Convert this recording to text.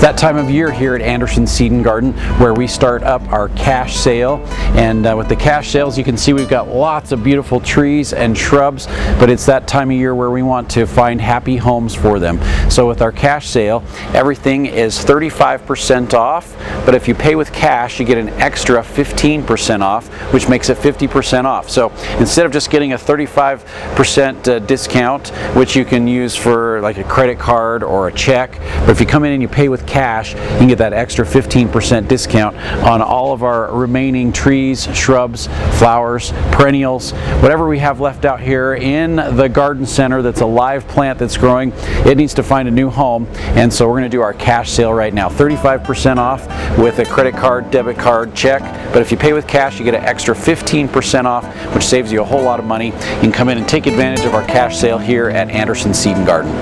that time of year here at Anderson Seed and Garden where we start up our cash sale. And with the cash sales, you can see we've got lots of beautiful trees and shrubs, but it's that time of year where we want to find happy homes for them. So with our cash sale, everything is 35% off, but if you pay with cash, you get an extra 15% off, which makes it 50% off. So instead of just getting a 35% discount, which you can use for like a credit card or a check, but if you come in and you pay with cash, you can get that extra 15% discount on all of our remaining trees, shrubs, flowers, perennials, whatever we have left out here in the garden center that's a live plant that's growing. It needs to find a new home, and so we're going to do our cash sale right now. 35% off with a credit card, debit card, check, but if you pay with cash, you get an extra 15% off, which saves you a whole lot of money. You can come in and take advantage of our cash sale here at Anderson Seed and Garden.